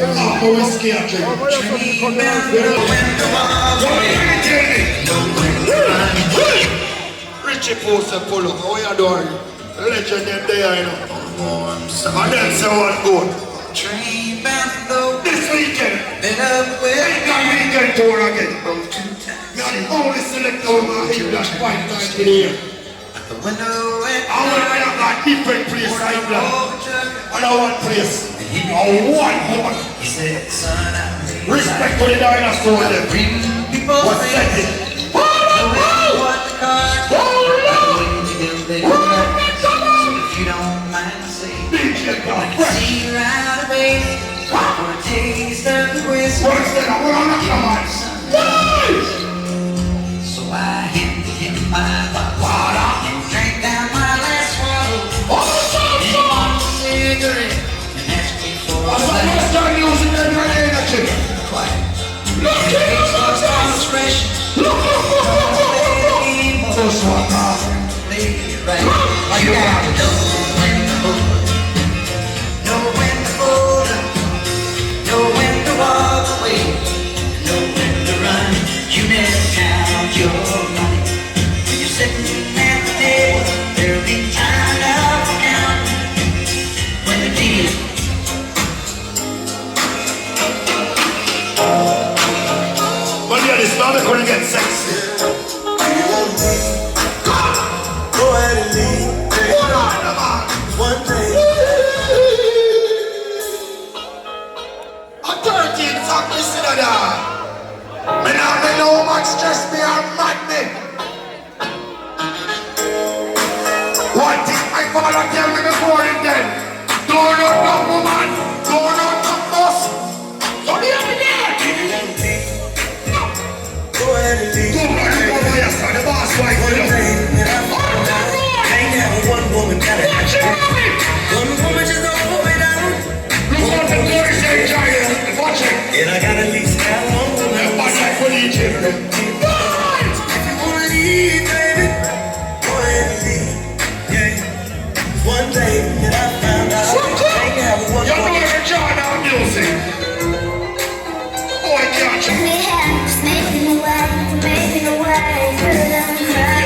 Oh, whiskey and drink. Richie Post and pull up. How you doing? Legend them there, you know. And then say one good. This weekend. Weekend tour again. Now the only selector of my England fight night in here. I want to have a different place in England. And I want place. I want woman. Respect for the dinosaur them. What's that? If you don't mind saying, I can see you right away. For a taste of the whiskey. So I handed him my water and drank down my last swallow. He bought a cigarette and asked me for a light. Quiet. You got to know when to hold up, know when to fold up, know when to walk away, know when to run. You never count your money. When you're sitting at the table, there'll be time enough to count when the deal. But yeah, this now they're gonna get sexy. Go ahead and leave. One day. I'm 13, so I'm listening to that. Me now me know how much stress me or mad me. One thing my father tell me before it then. Don't know no woman, don't know no boss. Don't hear me there. Go ahead and leave. Go ahead and go yes, sir, the boss wife will one woman got it. One woman just don't hold me down. Look at the glory say giant. Watch it. And I got at least have one woman. Watch that for the gym. If you wanna leave, baby, go ahead and leave. Yeah. One day that I found out I can't have one woman. You know woman. every John out music. Oh, I can't. Making a way, put it on the ground.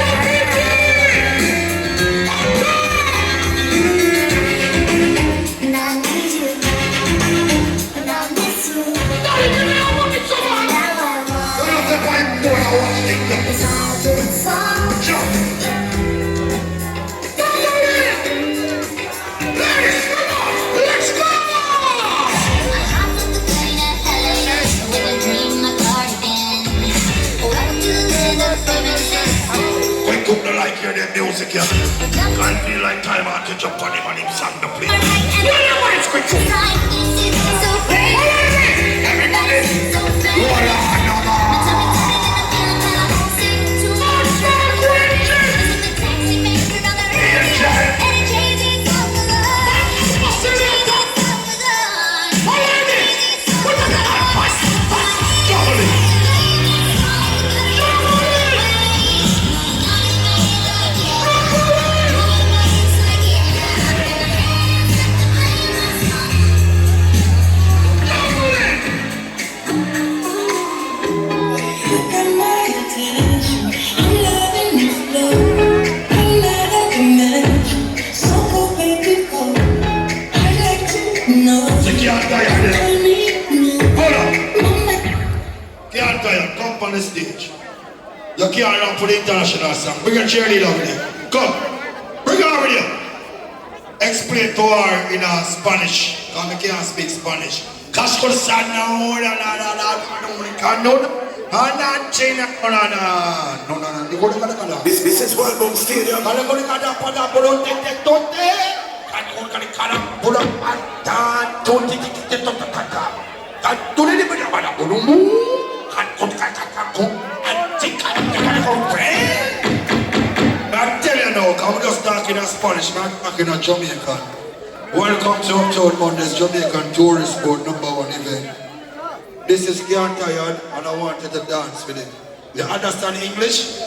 Hear the music, yeah. Can't feel like time out to jump on him and him sang the play. It's quick. Everybody, hold on, no more. Come on the stage. You can't run for the international song. Bring a cheerleader over there. Come. Bring her over there. Explain to her in Spanish. Because I can't speak Spanish. This is World Stadium. I tell you now, I'm just talking in Spanish, I'm talking in Jamaican. Welcome to Uptown Monday's Jamaican Tourist Board #1 event. This is Kian Tired and I wanted to dance with him. You understand English?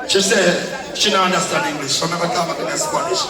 She said she don't understand English, so I'm going to talk in Spanish.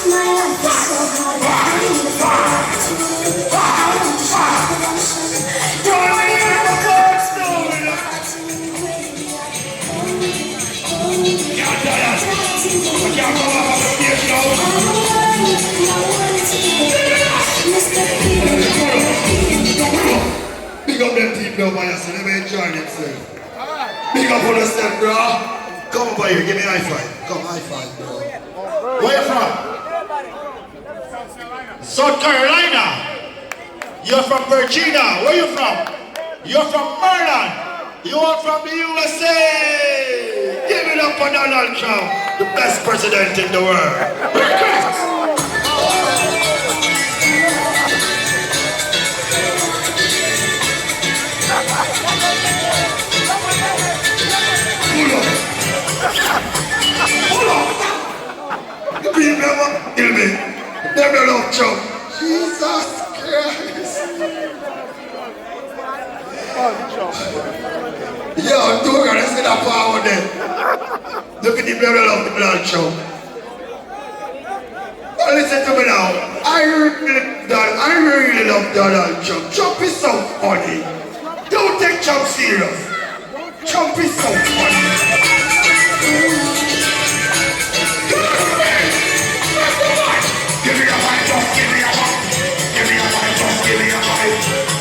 my life is so hard. I need a opportunity. I want to show redemption. Don't worry about the courts, no. Big up them people over here, so they may enjoy themselves. Big up on yourself, bro. Come over here, give me a high five. Come, high five, bro. Where you from? South Carolina. You're from Virginia. Where you from? You're from Maryland. You are from the USA. Give it up for Donald Trump, the best president in the world. People never kill me. Never love Trump. Jesus Christ. Yo, don't gonna see that power there. Look at the people love Donald Trump. But listen to me now. I really love Donald Trump. Trump is so funny. Don't take Trump serious. Trump is so funny. Give me a fight, just give me a fight. Give me a fight, just give me a fight.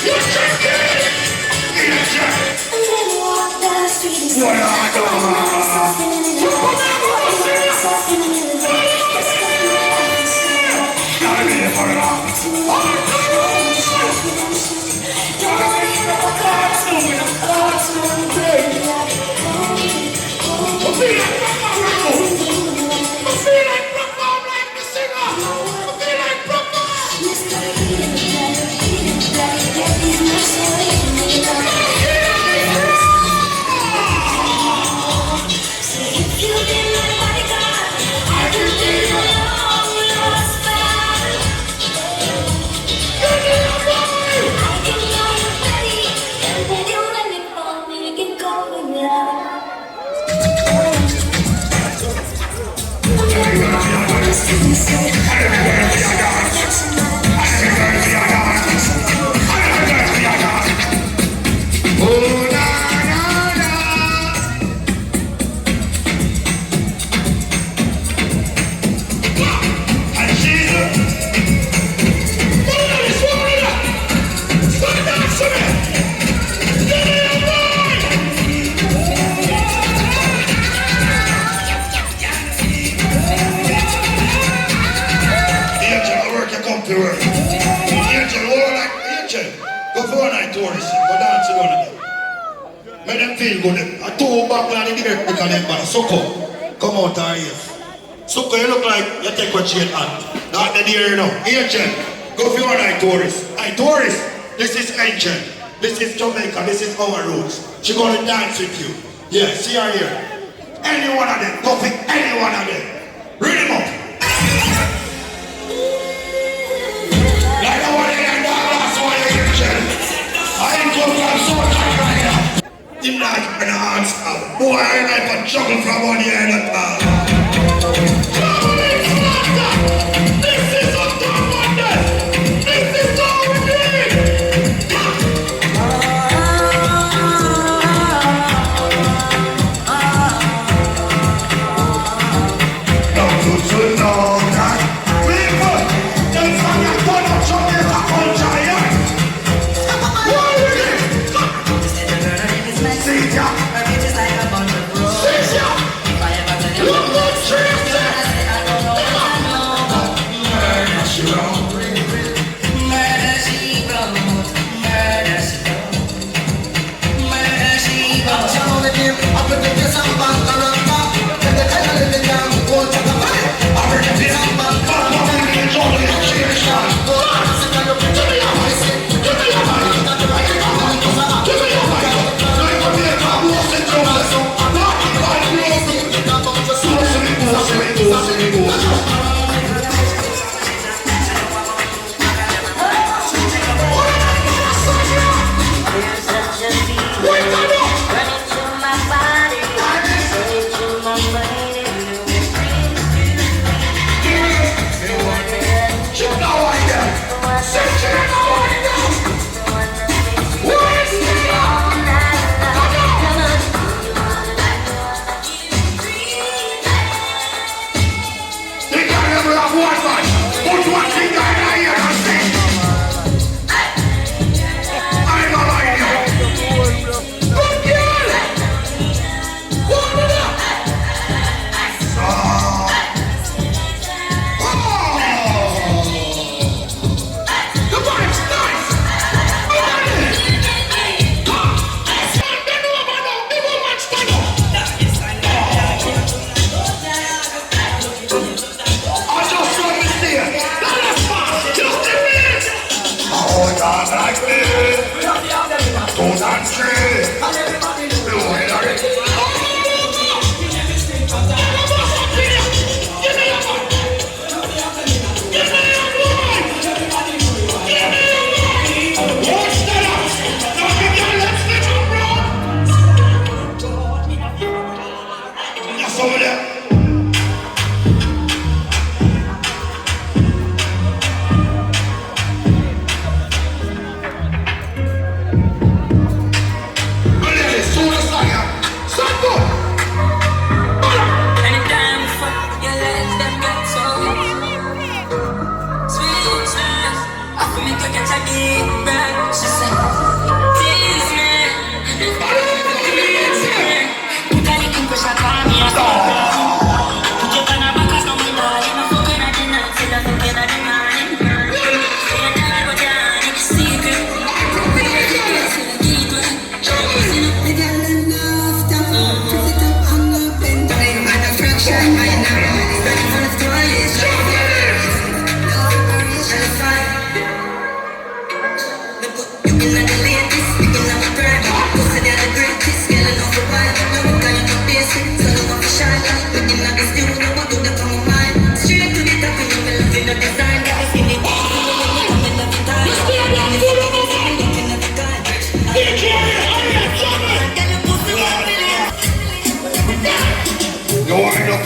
You check it! What I Come out here. Suko, you look like you take what you hand. Not the deer, you know. Angel, go for one night tourist. Hey, tourist, this is Angel. This is Jamaica. This is our roots. She gonna dance with you. Yeah, see her here. Any one of them. Go for any one of them. Read them up. Like the one in the last one, Angel. I ain't going from South Carolina. In that enhance boy, I like a juggle from one year and a half. This is Uptown Monday. This is all we need. Now good to know that people, them from your one of Jamaica culture, yeah. See ya.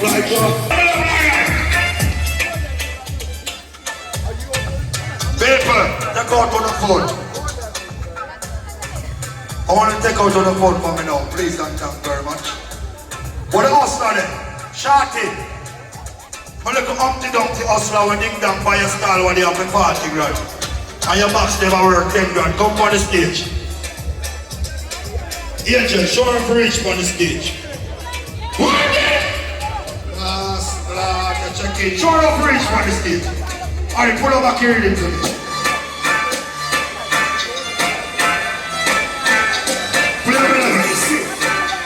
Like what? People, take out on the phone. I want to take out on the phone for me now. Please and thank very much. What the hustler then? Shorty. My little Humpty Dumpty hustler when ding dong buy a stall when they have a 40 grand. And your box never work 10 grand. Come on the stage. Angel, show her for reach on the stage. What? Last, check in. Show her for reach on the stage. Alright, pull over here into me.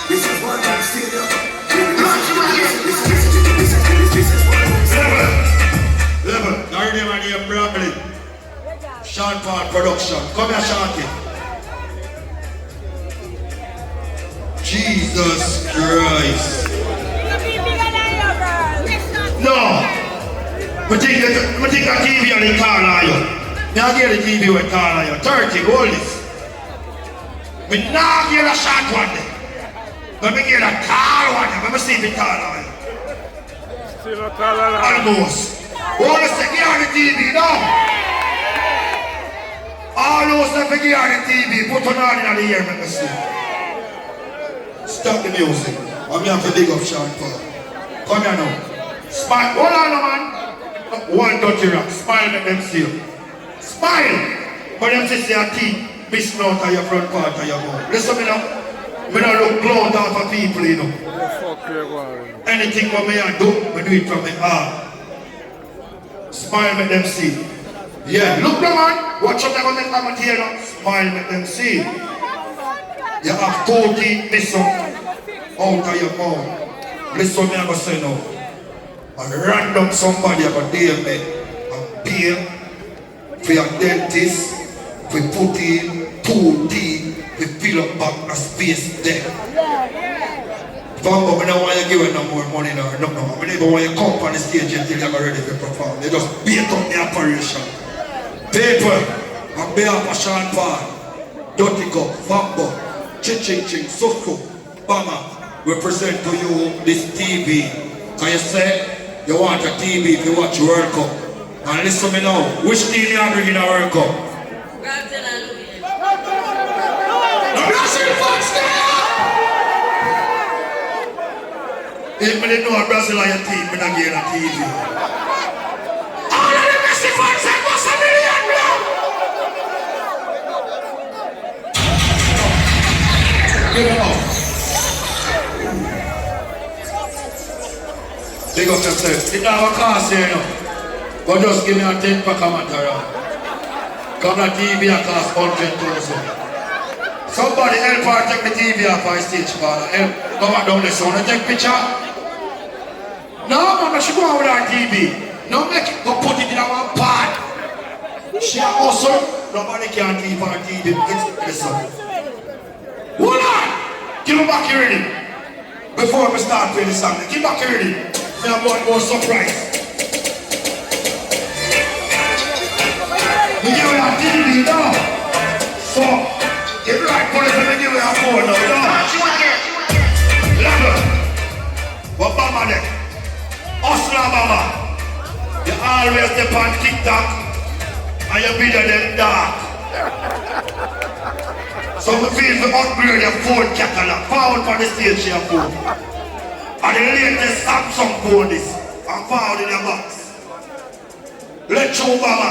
This is what I'm still up. Level. Now your name and your Brooklyn. Sean Paul Production. Come here, Shanty. Jesus Christ. No. I think that TV on the car now, you. Now get the TV with car now, you. 30, hold this. I now get a shot one day. Let me get a car one day. Let me see the car now, you. Almost. Hold us to get on the TV now. All those that get on the TV, put on in the ear, let me see. Stop the music. I'm here to big up Sean Paul. Come here now. Smile. Hold on, man. One dirty rock. Smile, make them see you. Smile. But them say your teeth missing out of your front part of your mouth. Listen me now. We don't look clown off of people, you know. Anything what me do, we do it from my heart. Smile, make them see. Yeah, look now, man. Watch out, they're going to come here now. Smile, make them see. You have 2 teeth missing out of your mouth. Listen me, I'm going to say now. A random somebody have a deal me and pay for your dentist, we put in 2 teeth, we fill up back a space there. Fambo, I don't want you giving no more money now, no. I don't even want you come on the stage until you're ready to perform. You just beat up the operation. People, on behalf of Sean Paul, Dirty Cup, Fambo, Ching, Suku, Bama, we present to you this TV. Can you say you want a TV if you watch World Cup? And listen me now, which team you are bringing a World Cup? Brazil fans there! If I didn't know a Brazilian team, I don't get a TV. All of the Messi fans have got $1 million now! Give it up. Big up yourself. It don't have a cost here, you know. But just give me a 10 pack of material. Come the TV a cost 100,000. Somebody help her take the TV off her stage, Paul. Help. Come on down the sound and take picture. No, mama, she go out with her TV. No, make it go put it in our pot. She also, nobody can keep her TV. Listen. Hold on. Give me back your reading. Before we start playing the song, give back your reading. I have one more surprise. We give her a TV now. So, get right for it and give her a phone now. Level. What Bama there? Hustler Bama. You always step on TikTok and you bigger than dark. So we feel to upgrade your phone catalog. Found for the stage your phone. And the latest Samsung phone is and found in your box. Let's show Bama.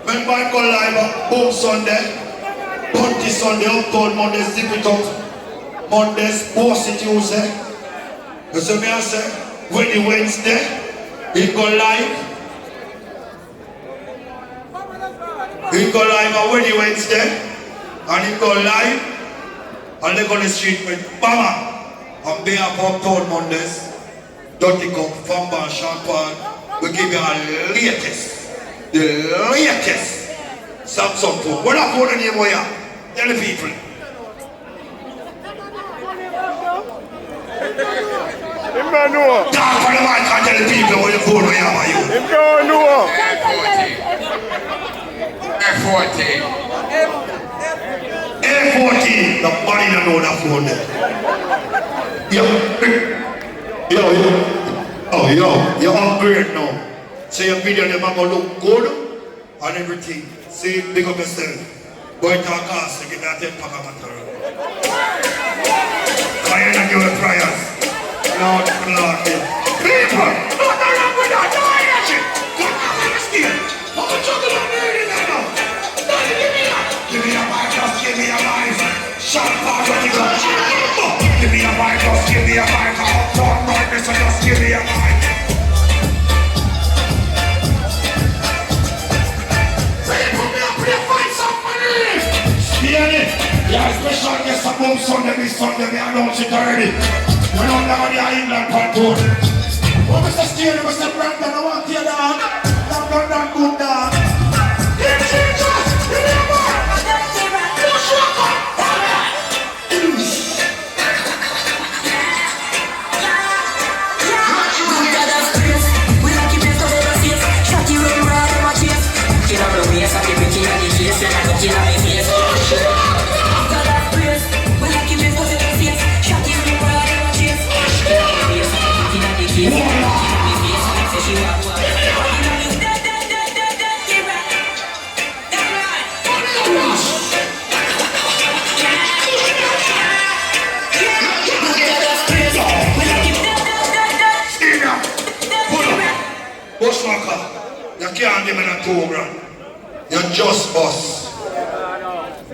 When I go live, boom Sunday, Bunty Sunday, Uptown Monday, zip it up. Mondays, post it Tuesday. You see me I say, when the Wednesday, it go live. It go live on when the Wednesday, and it go live, and they go on the street with Bama. On behalf of Uptown Mondays, Dirty Cup, Fambo and Sean Paul, we give you the latest Samsung phone. What that phone name we are? Tell the people. Him don't know. Talk for the mic and tell the people what the phone we have for you. Him don't know. F14. A14. Nobody don't know that phone there. Yo. Oh, yo, you're upgrade now. So your video, them are gonna look good and everything. See, big up yourself. Boy, talk us, you get that 10 pack of material. I ain't gonna give you prayers. Lord, Lord, people, nothing wrong with that, no, I ain't shit. Come on, I'm scared. I'm a chuckle on the reading now. Give me that. Give me a mic, just give me a mic. Shut up, what you got? Give me a mic, just give me a mic. Uptown brightness, so just give me a mic. Yeah, special guest at Boom Sunday, this Sunday, me announce it already. When I'm down the England contour. Oh, Mr. Steele, Mr. Brandon, I want you down. Down, good down. Get Jesus, remember. Push up, you can't give me that $2,000. You're just boss.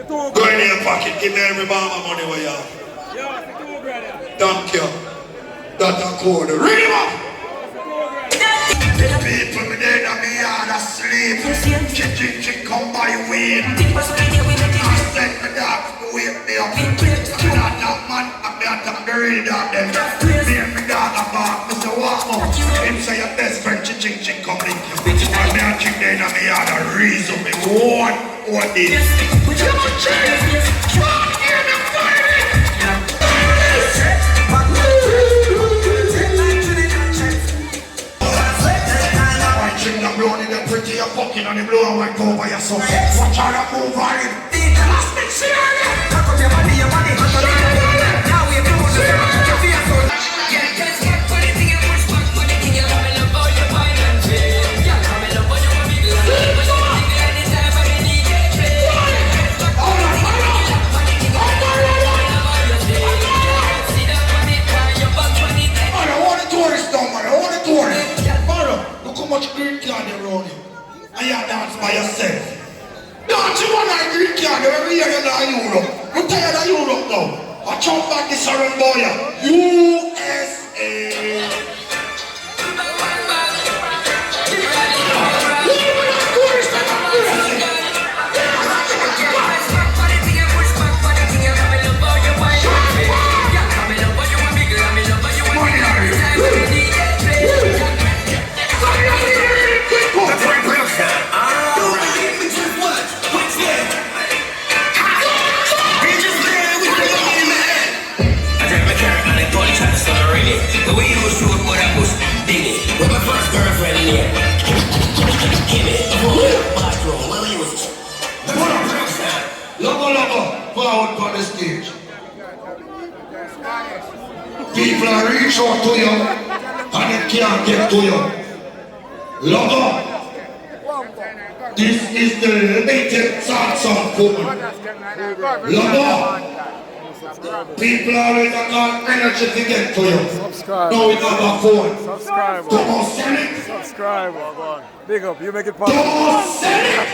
Go in your pocket, give me every bomb of money where you have. Thank you. That's a code. Read him up! People me dead and me hard asleep. Chick, come by weed. I said me dog, wake me up. I'm not that man, I'm not that greedy dog them. Me and me dog a bark, Mr. Walk up. Him say your best friend, chick, come link you. And me a chick dead and me hard a reason me want what this. You don't change. Fuck you, the fire. I'm blowing the pretty, you're fucking on the blue and white over yourself. Watch how you move on it. Last thing, see you again. Pack up your money. Now we're doing the I want a tourist down, man. I want a tourist. Look how much green card you around you. And you dance by yourself. Don't you want a green card every year you're in Europe? I'm tired of Europe now. I jump back this around boy. USA. The way you shoot what I was digging with my first girlfriend here. Give it a bathroom. Where we was Logo, forward on the stage. People are reach out to you and it can't get to you. Logo, this is the latest song woman. Logo, people always got energy to get to you. Subscribe. No, we have a phone. Subscribe. Don't sell it. Subscribe. Big up. You make it possible. Don't sell it.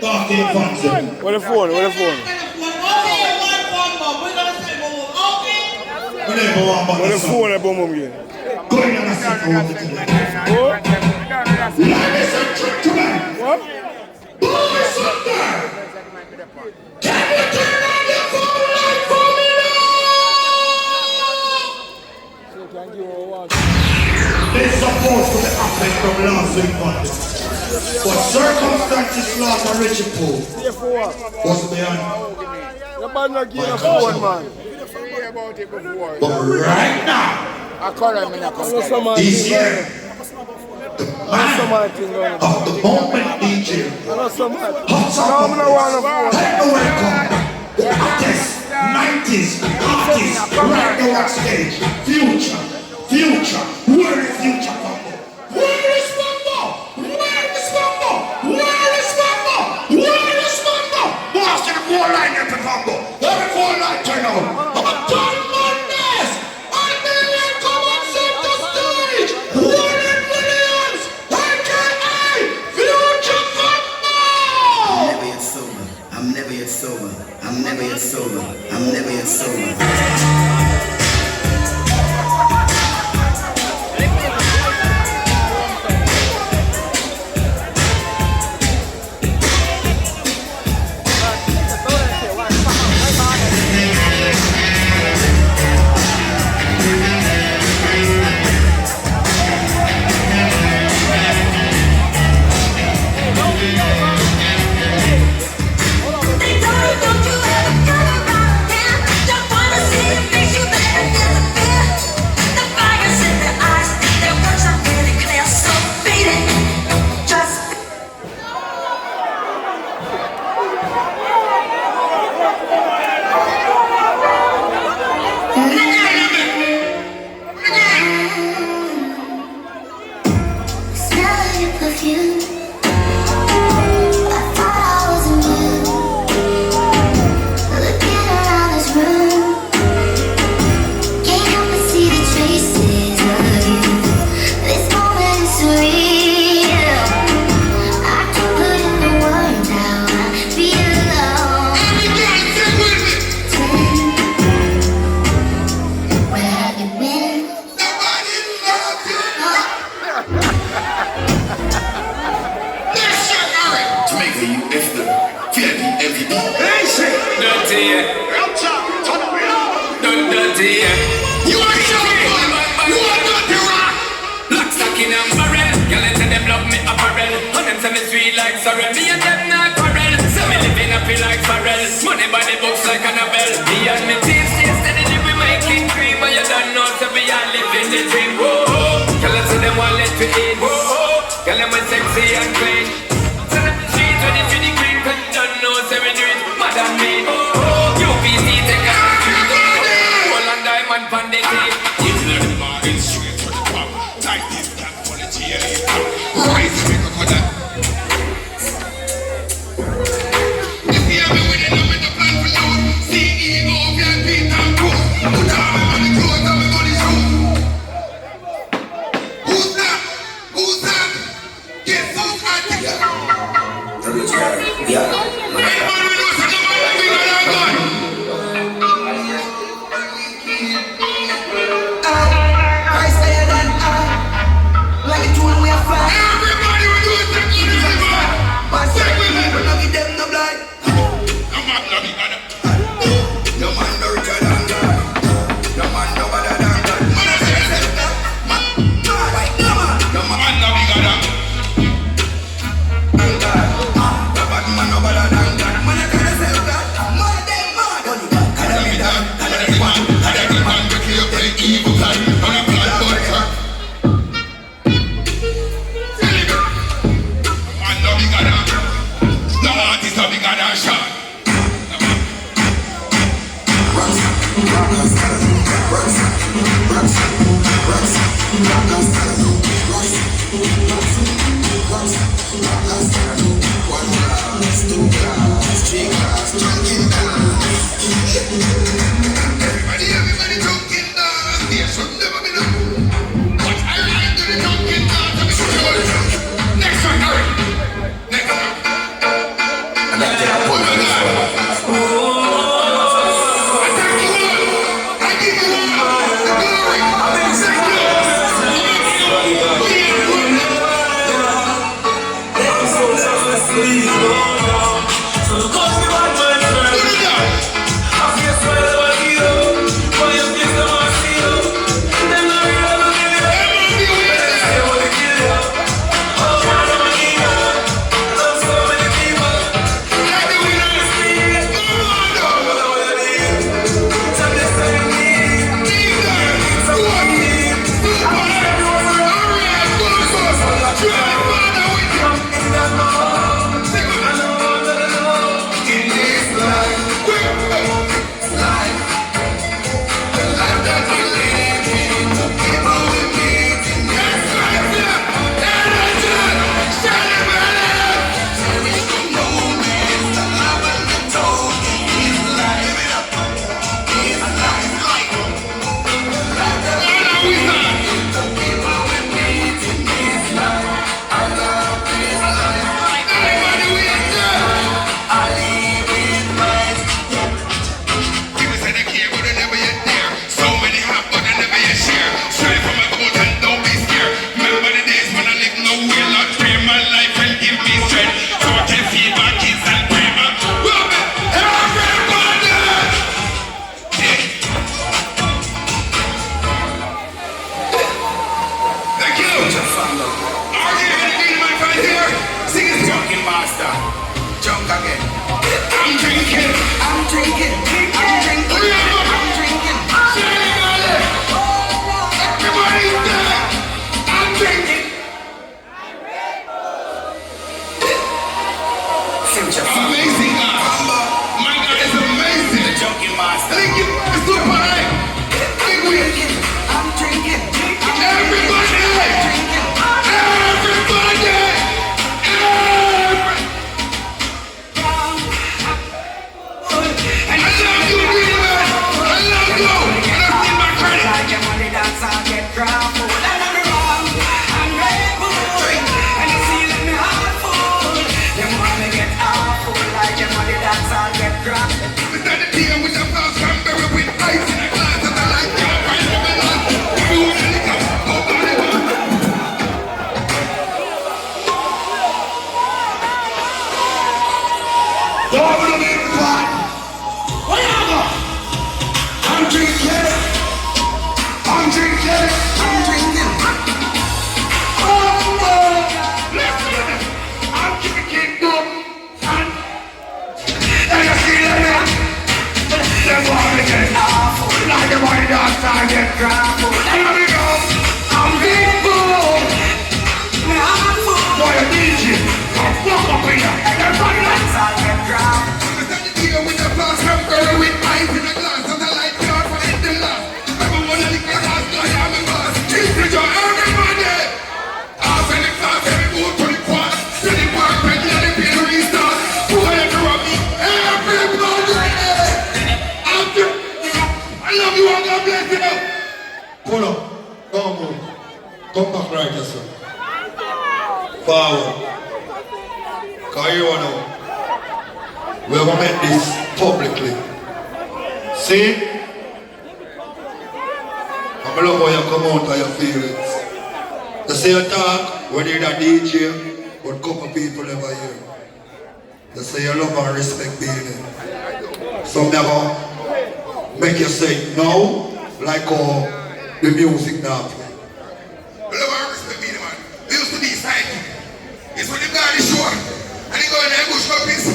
Talk to your fans. Where the phone? We never want Where the to phone? Boom boom again. go in and sit for one today. Ladies and gentlemen. What? Boys up there. Can you turn on your phone light for me now? This is supposed to be happening from last week Monday. But circumstances lost a Richie Poole. What's behind? The man not give a phone, man. But right now, this year, the man of the moment DJ, Hot Song, welcome, the hottest 90s artist right now on stage, Future, Future. Where is future Fambo? Where is Fambo? Where is Fambo? Where is Fambo? Where is Fambo? Watch the whole line up in Fambo. Every whole line turn out. Uptown Mondays. And then come on set the stage. Warren Williams. AKA Future Fambo. Never yet sober. I'm never yet sober. I'm never yet sober. I'm never yet sober. Don't you ever come around again. Don't wanna see your face, you better feel the fear. The fire's in their eyes, their words are really clear. So beat it, just smell your perfume. I thought I was immune. Looking around this room, can't help but see the traces of you. This moment is surreal. I can't put in the words how I feel alone. Where have you been? Nobody loves you. Jamaica, you F the VIP, MVP. Hey, say. Dirty, yeah. Dirty, yeah. You are someone. You are not the rock. Lock, stock in a barrel. Y'all let them love me apparel. And them say me sweet like sorrel. Me and them not quarrel. So me living happy like Pharrell. Money by the books like Annabelle. Me and me team stay steadily we making cream. But you don't know so we are living the dream. Whoa, whoa. Y'all say them want let we eat. Whoa, whoa. Y'all them sexy and clean. So them the street when they feel the green. Cause you don't know so we do it. Mad and mean. Oh, oh. UPC take a treat. Gold and diamond pan the tape. Straight to the top. Tight this cat quality. Right, make a cut. If you have me with it, I'm with the plan for you. CEO, VIP, and cool. Put on my money clothes, on my money shoes. Who's that? Who's that? Guess who's at the Yeah. Everybody knows that the man that we got our gun. I say that like a tool we are fly. Everybody will do it. But say we never know them no blind. No man no bigger than No man no richer than God. No man no better than God. man. I say that. No man Man no bigger than. than God. No bad man no better than God. Man I tell yourself that. Man them mad. Only God. Had every man to kill the evil plan. On a plan for her. Man no bigger than. No artist no bigger than Sean. Everybody talking dance. There should never be no. But I like to the talking dance. I'm sure. Next one, hurry. Next one. Oh my God. I thank you all. I give you all the glory. Thank you. Put it down. drinking. I'm drinking. I'm drinking. Oh, listen, I'm drinking. And you see that? Them want to get like the money dance I get drunk. Here we go. I'm big fool. Boy, a DJ. I'm fuck up in here. Everybody dance I get drunk. Understand the deal with the flask from girl with ice in a glass. And the light card for it to last. Everyone in the class, I am a boss. This is your everybody. Half in the class, every move to the quad. To the park, ready to the pin restart. Boy, interrupt me. Everybody. I love you all, God bless you. Pull up, come on, come back right here, sir. Forward. Cause you know, we're gonna make this publicly. See? I'm gonna love how you come out of your feelings. They say you talk when you're a DJ, but couple people never hear. They say you love and respect being it. Some never make you say no, like the music now play. I love and respect me, man. We used to be psychic. It's when the guy is short and he go in there and bush up his.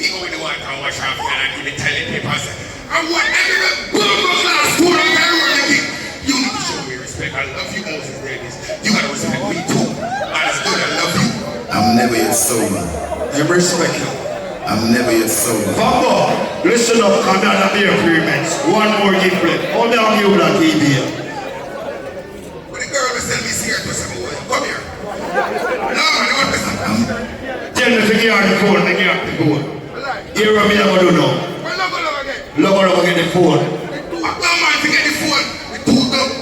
We go in the water and wash off and give me toilet papers. And whatever bumble class food I'm going to run the king. You need to show me respect. I love you, Moses Davis. You got to respect me too. And it's good, I love you. I'm never yet sober. I respect you. I'm never yet sober. Fambo, listen up, come down and be agreements. One more gift plate. Hold down you on TV. When the girl will send me here to some boy, come here. No, I want to listen. Tell me to give her the phone, to give her the phone. Here what me I'm going to do now. Love get the phone. I don't mind to get the phone. With two thumbs.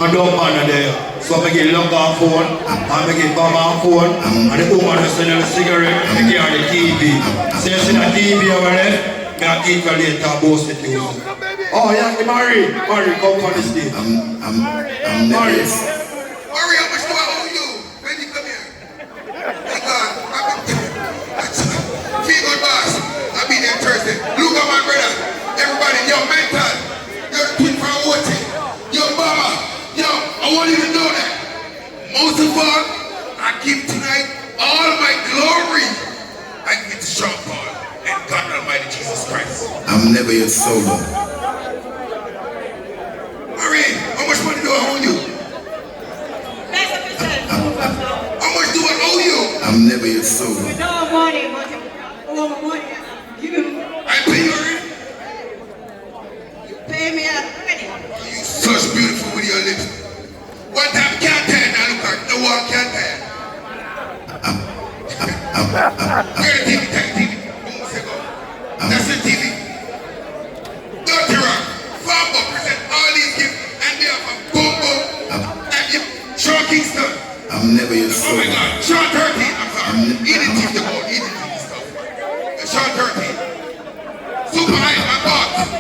I don't mind there. So I get love on phone, I get Baba on phone, and the woman is selling a cigarette, and they get the TV. So you see the TV over there, I keep her later boast it to you. Oh yeah, Mary, come for the stage. I'm never yet sober. Mary, how much do I owe you? When you come here? Thank God. Feel good, boss. I'll be there Thursday. Look at my brother. Everybody, yo, mental. You're the twin from Woodson. Yo, Baba. Yo, I want you to know that. Most of all, I give tonight all my glory. I give it to Sean Paul and God Almighty Jesus Christ. I'm never yet sober. Marie, how much money do I owe you? How much do I owe you? I'm never yet sober. No money, but all the money. Give him. I pay you already? You pay me already. You such beautiful with your lips. One time can't tell, now look at no one can't tell. Where the TV? Take the TV. That's the TV. Dirty Rock, Fambo present all these gifts and they have a boom boom. And you, Sean Kingston. I'm never yet Oh sober. my God, Sean 13, I'm sorry. Eat the TV, eat the TV stuff. Sean 13. Super high, my boss.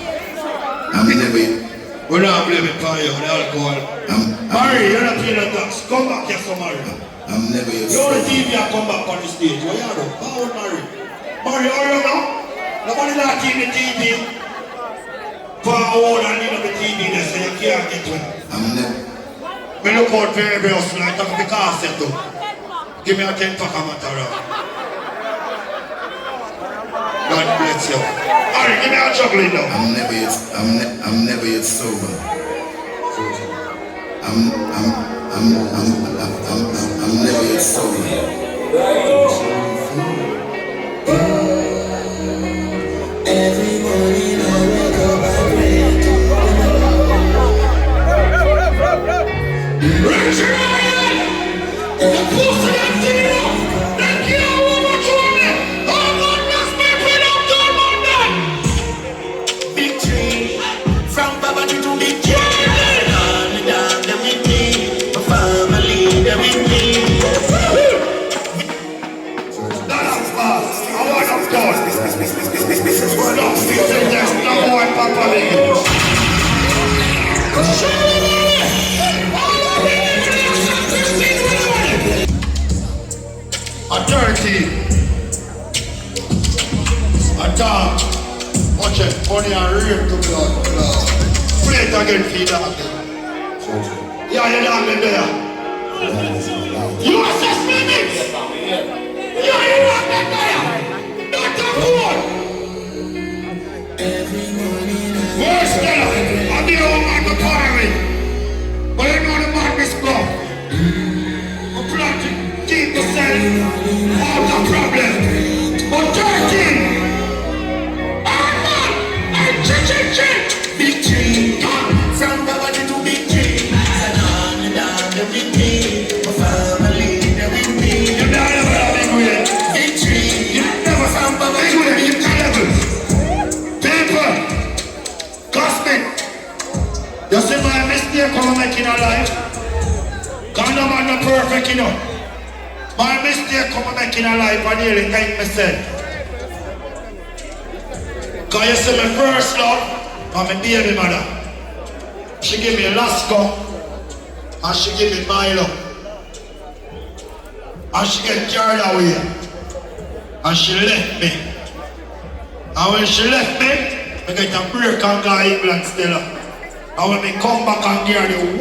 I'm never yet. We're not blaming for you, the alcohol. Mary, you're not paying the tax. Come back here, so Mary. I'm never yet You're the sober. TV and come back on the stage. What you do? Forward, Mary. Mary, how you know? Nobody not in the TV. Forward and in the TV there, so you can't get to it. I'm never. Me look out very, very soon. I talk to the cassette too. Give me a 10 pack of Matara. God bless you. Mary, give me a juggling now. I'm never yet sober. I'm never yet sober. Every morning I wake up, I pray. Raise your hand! And push it up to you! Thank you all much for me! Oh God bless me for them good Monday! Big tree, from Baba Tree to Big Tree. All the dogs them with me, my family them with me. That's fast! I want Uptown! This is what I'm feeling next number one Papa League! A 30, a dog, watch it, funny and real to blood. again for your dog. Yeah, your dog in there. You assess minutes. Yeah, you dog in there. Not a fool. Worse than I'm the old man to party. But I know the madness go. I'm trying to keep myself out of problem. But 13. Big tree, from Babadi to Big Tree. Sanan, the dog, the big tree. My family, the big tree. You never have a big way. Big tree, You never from Babadi big to way. Big You Tree. levels. People, cosmic. You see my mistake I'm making a life? God no man no perfect, you know. My mistake I'm making a life, I nearly thank myself. Cause you see my first love, and my baby mother. She give me Lasco, and she give me Milo. And she get carried away. And she left me. And when she left me, I get a break and go England still. And when me come back and hear the